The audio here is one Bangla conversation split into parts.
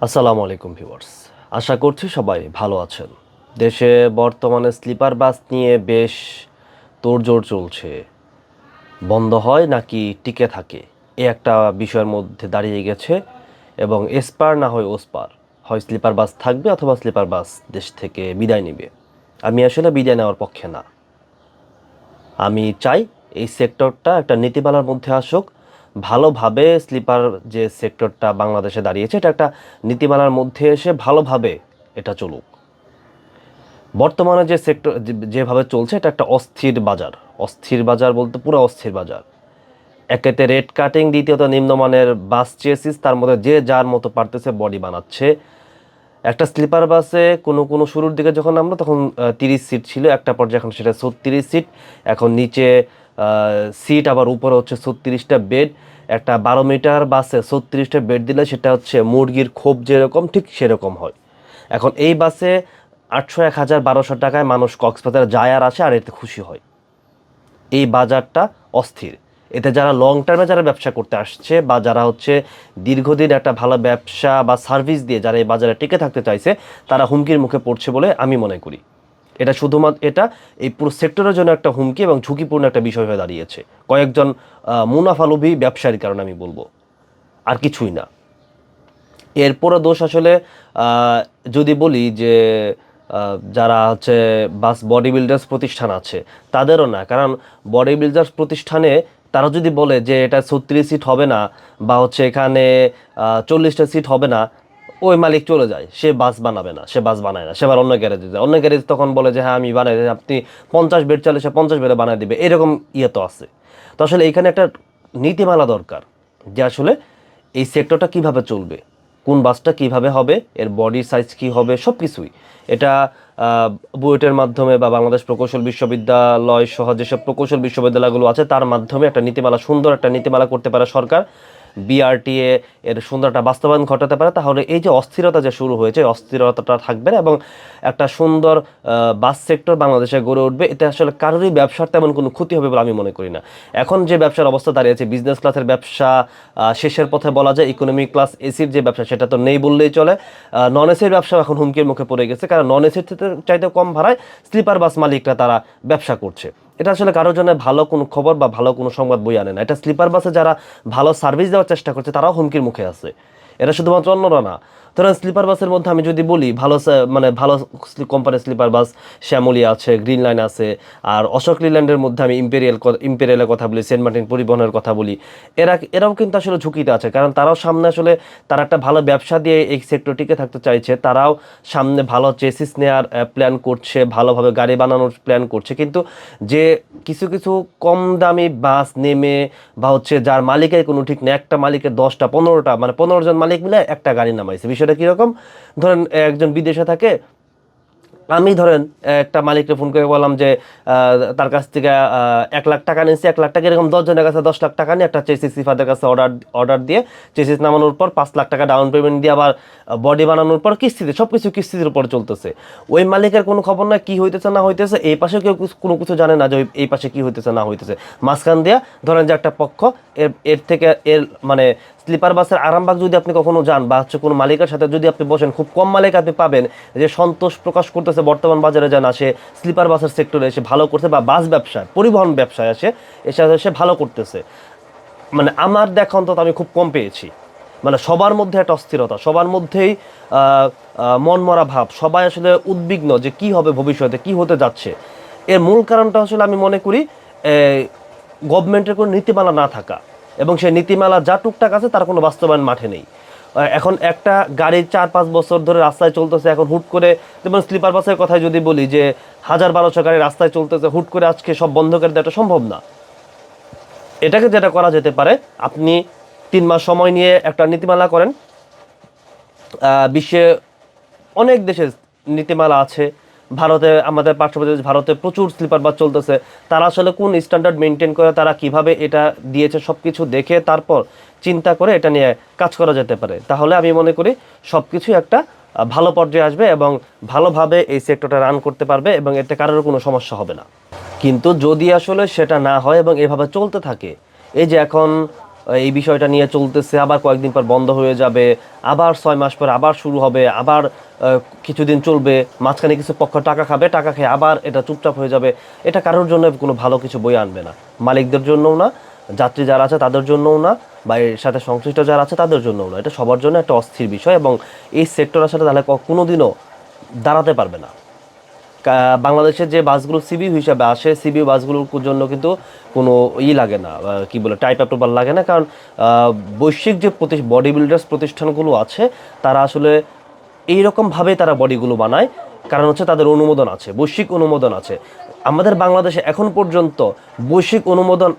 আসসালামু আলাইকুম ভিউয়ার্স। আশা করছি সবাই ভালো আছেন। দেশে বর্তমানে স্লিপার বাস নিয়ে বেশ তোড়জোড় চলছে। বন্ধ হয় নাকি টিকে থাকে, এ একটা বিষয়ের মধ্যে দাঁড়িয়ে গেছে এবং এসপার না হয় ওসপার, হয় স্লিপার বাস থাকবে অথবা স্লিপার বাস দেশ থেকে বিদায় নেবে। আমি আসলে বিদায় নেওয়ার পক্ষে না। আমি চাই এই সেক্টরটা একটা নীতিমালার মধ্যে আসুক, ভালোভাবে স্লিপার যে সেক্টরটা বাংলাদেশে দাঁড়িয়েছে এটা একটা নীতিমালার মধ্যে এসে ভালোভাবে এটা চলুক। বর্তমানে যে সেক্টর যেভাবে চলছে এটা একটা অস্থির বাজার। অস্থির বাজার বলতে পুরো অস্থির বাজার। একেতে রেট কাটিং, দ্বিতীয়ত নিম্নমানের বাস চেসিস, তার মধ্যে যে যার মতো পারতেছে বডি বানাচ্ছে। একটা স্লিপার বাসে কোনো শুরুর দিকে যখন আমরা তখন 30 সিট ছিল, একটা পর্যায়ে এখন সেটা 36 সিট। এখন নিচে সিট আবার উপরে হচ্ছে 36টা বেড। একটা 12 মিটার বাসে 36টা বেড দিলে সেটা হচ্ছে মুরগির খোপ যেরকম ঠিক সেরকম হয়। এখন এই বাসে 800, 1000, 1200 টাকায় মানুষ কক্সবাজার যায় আর আসে আর এতে খুশি হয়। এই বাজারটা অস্থির। এতে যারা লং টার্মে যারা ব্যবসা করতে আসছে বা যারা হচ্ছে দীর্ঘদিন একটা ভালো ব্যবসা বা সার্ভিস দিয়ে যারা এই বাজারে টিকে থাকতে চাইছে, তারা হুমকির মুখে পড়ছে বলে আমি মনে করি। এটা শুধুমাত্র এটা এই পুরো সেক্টরের জন্য একটা হুমকি এবং ঝুঁকিপূর্ণ একটা বিষয় হয়ে দাঁড়িয়েছে কয়েকজন মুনাফালোভী ব্যবসায়ীর কারণে, আমি বলবো, আর কিছুই না। এরপরও দোষ আসলে যদি বলি যে যারা হচ্ছে বাস বডি বিল্ডার্স প্রতিষ্ঠান আছে তাদেরও না, কারণ বডি বিল্ডার্স প্রতিষ্ঠানে তারা যদি বলে যে এটা 36 সিট হবে না বা হচ্ছে এখানে 40টা সিট হবে না, ওই মালিক চলে যায়, সে বাস বানাবে না, সে বাস বানায় না, সে আবার অন্য গ্যারেজে যায়। অন্য গ্যারেজ তখন বলে যে হ্যাঁ আমি বানাই দিই, আপনি 50 বেড চালে সে 50 বেডে বানায় দিবে, এরকম ইয়ে তো আছে। তো আসলে এইখানে একটা নীতিমালা দরকার যে আসলে এই সেক্টরটা কিভাবে চলবে, কোন বাসটা কিভাবে হবে, এর বডি সাইজ কি হবে, সব কিছুই এটা বুয়েটের মাধ্যমে বা বাংলাদেশ প্রকৌশল বিশ্ববিদ্যালয় সহ যেসব প্রকৌশল বিশ্ববিদ্যালয়গুলো আছে তার মাধ্যমে একটা নীতিমালা, সুন্দর একটা নীতিমালা করতে পারে সরকার। বিআরটিএ এর সুন্দর একটা বাস্তবায়ন ঘটাতে পারে, তাহলে এই যে অস্থিরতা যে শুরু হয়েছে অস্থিরতাটা থাকবে না এবং একটা সুন্দর বাস সেক্টর বাংলাদেশে গড়ে উঠবে। এতে আসলে কারোরই ব্যবসার তেমন কোনো ক্ষতি হবে বলে আমি মনে করি না। এখন যে ব্যবসার অবস্থা দাঁড়িয়েছে, বিজনেস ক্লাসের ব্যবসা শেষের পথে বলা যায়, ইকোনমি ক্লাস এসির যে ব্যবসা সেটা তো নেই বললেই চলে। নন এসির ব্যবসা এখন হুমকির মুখে পড়ে গেছে, কারণ নন এসির চাইতে কম ভাড়ায় স্লিপার বাস মালিকরা তারা ব্যবসা করছে। এটা আসলে কারোর জন্য ভালো কোনো খবর বা ভালো কোনো সংবাদ বয়ে আনে না। এটা স্লিপার বাসে যারা ভালো সার্ভিস দেওয়ার চেষ্টা করছে তারাও হুমকির মুখে আছে। এটা শুধুমাত্র অন্যরা না। ধরেন স্লিপার বাসের মধ্যে আমি যদি বলি ভালো মানে ভালো কোম্পানির স্লিপার বাস শ্যামলী আছে, গ্রিন লাইন আছে, আর অশোক লিল্যান্ডের মধ্যে আমি ইম্পেরিয়ালের কথা বলি, সেন্ট মার্টিন পরিবহনের কথা বলি। এরাও কিন্তু আসলে ঝুঁকিতে আছে, কারণ তারাও সামনে আসলে তারা একটা ভালো ব্যবসা দিয়ে এই সেক্টর টিকে থাকতে চাইছে। তারাও সামনে ভালো চেসিস নেওয়ার প্ল্যান করছে, ভালোভাবে গাড়ি বানানোর প্ল্যান করছে। কিন্তু যে কিছু কিছু কম দামি বাস নেমে বা হচ্ছে যার মালিকের কোনো ঠিক নেই, একটা মালিকের 10টা 15টা মানে 15 জন মালিক মিলে একটা গাড়ি নামাইছে। বিষয়টা কীরকম, ধরেন একজন বিদেশে থাকে, আমি ধরেন একটা মালিককে ফোন করে বললাম যে তার কাছ থেকে 1 লাখ টাকা নিয়েছি, 1 লাখ টাকা এরকম 10 জনের কাছে 10 লাখ টাকা নিয়ে একটা চেসিস সিফাদের কাছে অর্ডার দিয়ে চেসিস নামানোর পর 5 লাখ টাকা ডাউন পেমেন্ট দিয়ে আবার বডি বানানোর পর কিস্তিতে, সব কিছু কিস্তির উপর চলতেছে। ওই মালিকের কোনো খবর না কি হইতেছে না হইতেছে, এই পাশে কেউ কোনো কিছু জানে না যে এই পাশে কি হইতেছে না হইতেছে। মাঝখান দিয়া ধরেন যে একটা পক্ষ এর থেকে মানে স্লিপার বাসের আরামবাগ যদি আপনি কখনো যান বা হচ্ছে কোনো মালিকের সাথে যদি আপনি বসেন, খুব কম মালিক আপনি পাবেন যে সন্তোষ প্রকাশ করতেছে বর্তমান বাজারে যেন আসে স্লিপার বাসের সেক্টরে এসে ভালো করছে বা বাস ব্যবসায় পরিবহন ব্যবসায় এসে ভালো করতেছে। মানে আমার দেখা অন্তত আমি খুব কম পেয়েছি। মানে সবার মধ্যে একটা অস্থিরতা, সবার মধ্যেই মনমরা ভাব, সবাই আসলে উদ্বিগ্ন যে কি হবে ভবিষ্যতে, কি হতে যাচ্ছে। এর মূল কারণটা আসলে আমি মনে করি গভর্নমেন্টের কোনো নীতিমালা না থাকা, এবং সেই নীতিমালা যা টুকটাক আছে তার কোনো বাস্তবায়ন মাঠে নেই। এখন একটা গাড়ি 4-5 বছর ধরে রাস্তায় চলতেছে, এখন হুট করে, যেমন স্লিপার বাসের কথাই যদি বলি যে 1000-1200 গাড়ি রাস্তায় চলতেছে, হুট করে আজকে সব বন্ধ করে দেওয়াটা সম্ভব না। এটাকে যেটা করা যেতে পারে, আপনি 3 মাস সময় নিয়ে একটা নীতিমালা করেন। বিশ্বে অনেক দেশে নীতিমালা আছে। ভারতে, আমাদের পার্শ্ববর্তী দেশ ভারতে প্রচুর স্লিপার বাস চলতেছে। তারা আসলে কোন স্ট্যান্ডার্ড মেনটেন করে, তারা কিভাবে এটা দিয়েছে সব কিছু দেখে তারপর চিন্তা করে এটা নিয়ে কাজ করা যেতে পারে। তাহলে আমি মনে করি সব কিছুই একটা ভালো পর্যায়ে আসবে এবং ভালোভাবে এই সেক্টরটা রান করতে পারবে এবং এতে কারোর কোনো সমস্যা হবে না। কিন্তু যদি আসলে সেটা না হয় এবং এভাবে চলতে থাকে, এই যে এখন এই বিষয়টা নিয়ে চলতেছে, আবার কয়েকদিন পর বন্ধ হয়ে যাবে, আবার 6 মাস পর আবার শুরু হবে, আবার কিছুদিন চলবে, মাঝখানে কিছু পক্ষ টাকা খাবে, টাকা খেয়ে আবার এটা চুপচাপ হয়ে যাবে। এটা কারোর জন্য কোনো ভালো কিছু বই আনবে না, মালিকদের জন্যও না, যাত্রী যারা আছে তাদের জন্যও না, বা এর সাথে সংশ্লিষ্ট যারা আছে তাদের জন্যও না। এটা সবার জন্য একটা অস্থির বিষয়, এবং এই সেক্টর আসলে তাহলে কোনোদিনও দাঁড়াতে পারবে না। বাংলাদেশের যে বাসগুলো সিবিউ হিসাবে আসে, সিবিউ বাসগুলোর জন্য কিন্তু কোনো লাগে না, কি বলে, টাইপ অ্যাপ্রুভাল লাগে না, কারণ বৈশ্বিক যে বডি বিল্ডার্স প্রতিষ্ঠানগুলো আছে তারা আসলে এইরকমভাবে তারা বডিগুলো বানায়, কারণ হচ্ছে তাদের অনুমোদন আছে, বৈশ্বিক অনুমোদন আছে। আমাদের বাংলাদেশে এখন পর্যন্ত বৈশ্বিক অনুমোদন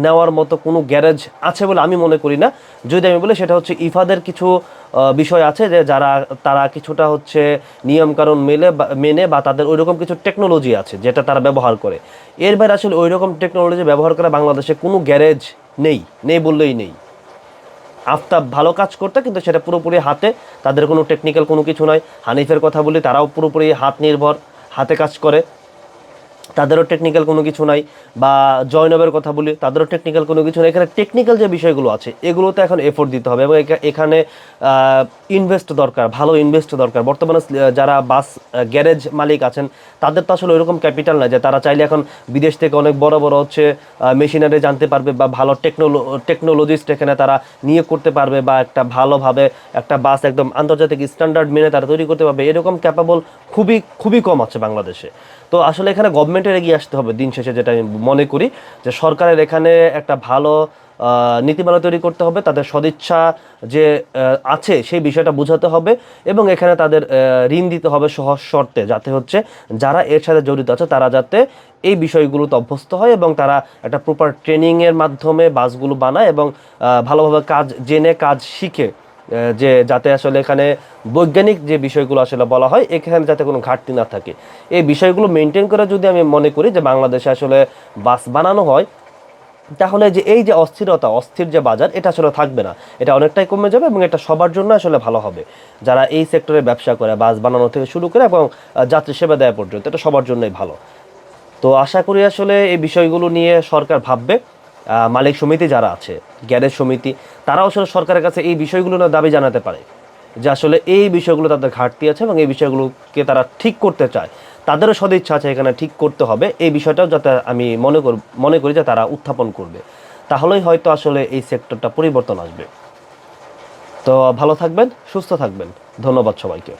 নেওয়ার মতো কোনো গ্যারেজ আছে বলে আমি মনে করি না। যদি আমি বলি সেটা হচ্ছে ইফাদের কিছু বিষয় আছে, যে তারা কিছুটা হচ্ছে নিয়মকানুন মেনে বা তাদের ওইরকম কিছু টেকনোলজি আছে যেটা তারা ব্যবহার করে। এর বাইরে আসলে ওইরকম টেকনোলজি ব্যবহার করা বাংলাদেশে কোনো গ্যারেজ নেই, নেই বললেই নেই। আফতাব ভালো কাজ করতে, কিন্তু সেটা পুরোপুরি হাতে, তাদের কোনো টেকনিক্যাল কোনো কিছু নয়। হানিফের কথা বলি, তারাও পুরোপুরি হাত নির্ভর, হাতে কাজ করে, তাদেরও টেকনিক্যাল কোনো কিছু নাই। বা জয়নবের কথা বলি, তাদেরও টেকনিক্যাল কোনো কিছু নাই। এখানে টেকনিক্যাল যে বিষয়গুলো আছে এগুলোতে এখন এফোর্ট দিতে হবে, এবং এখানে ইনভেস্ট দরকার, ভালো ইনভেস্ট দরকার। বর্তমানে যারা বাস গ্যারেজ মালিক আছেন তাদের তো আসলে ওইরকম ক্যাপিটাল নাই যে তারা চাইলে এখন বিদেশ থেকে অনেক বড় বড় হচ্ছে মেশিনারি জানতে পারবে, বা ভালো টেকনোলজিস্ট এখানে তারা নিয়োগ করতে পারবে, বা একটা ভালোভাবে একটা বাস একদম আন্তর্জাতিক স্ট্যান্ডার্ড মেনে তারা তৈরি করতে পারবে। এরকম ক্যাপাবল খুবই খুবই কম আছে বাংলাদেশে। তো আসলে এখানে গভর্নমেন্টের এগিয়ে আসতে হবে দিন শেষে, যেটা আমি মনে করি, যে সরকারের এখানে একটা ভালো নীতিমালা তৈরি করতে হবে, তাদের সদিচ্ছা যে আছে সেই বিষয়টা বোঝাতে হবে, এবং এখানে তাদের ঋণ দিতে হবে সহজ শর্তে, যাতে হচ্ছে যারা এর সাথে জড়িত আছে তারা যাতে এই বিষয়গুলোতে অভ্যস্ত হয়, এবং তারা একটা প্রপার ট্রেনিংয়ের মাধ্যমে বাসগুলো বানায়, এবং ভালোভাবে কাজ জেনে কাজ শিখে, যে যাতে আসলে এখানে বৈজ্ঞানিক যে বিষয়গুলো আসলে বলা হয় এখানে যাতে কোনো ঘাটতি না থাকে। এই বিষয়গুলো মেনটেন করে যদি আমি মনে করি যে বাংলাদেশে আসলে বাস বানানো হয়, তাহলে যে এই যে অস্থিরতা, অস্থির যে বাজার, এটা আসলে থাকবে না, এটা অনেকটাই কমে যাবে, এবং এটা সবার জন্য আসলে ভালো হবে। যারা এই সেক্টরে ব্যবসা করে, বাস বানানো থেকে শুরু করে এবং যাত্রী সেবা দেওয়া পর্যন্ত, এটা সবার জন্যই ভালো। তো আশা করি আসলে এই বিষয়গুলো নিয়ে সরকার ভাববে। মালিক সমিতি যারা আছে, গ্যারেজ সমিতি, তারাও আসলে সরকারের কাছে এই বিষয়গুলো নিয়ে দাবি জানাতে পারে, যে আসলে এই বিষয়গুলো তাদের ঘাটতি আছে, এবং এই বিষয়গুলোকে তারা ঠিক করতে চায়, তাদেরও সদিচ্ছা আছে এখানে ঠিক করতে হবে। এই বিষয়টাও যাতে আমি মনে করি যে তারা উত্থাপন করবে, তাহলেই হয়তো আসলে এই সেক্টরটা পরিবর্তন আসবে। তো ভালো থাকবেন, সুস্থ থাকবেন, ধন্যবাদ সবাইকে।